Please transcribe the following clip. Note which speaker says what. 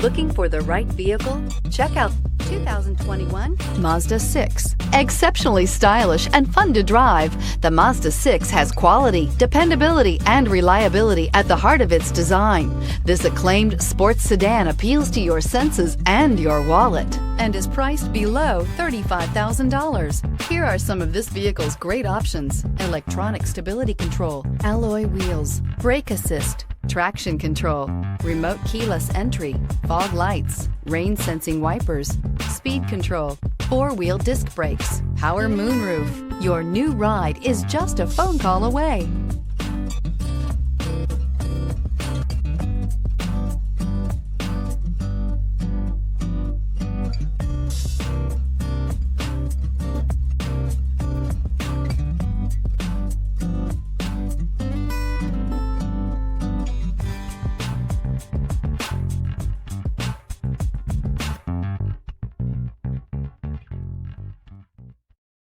Speaker 1: Looking for the right vehicle? Check out 2021 Mazda 6. Exceptionally stylish and fun to drive, the Mazda 6 has quality, dependability, and reliability at the heart of its design. This acclaimed sports sedan appeals to your senses and your wallet and is priced below $35,000. Here are some of this vehicle's great options: electronic stability control, alloy wheels, brake assist, traction control, remote keyless entry, fog lights, rain sensing wipers, speed control, four-wheel disc brakes, power moonroof. Your new ride is just a phone call away.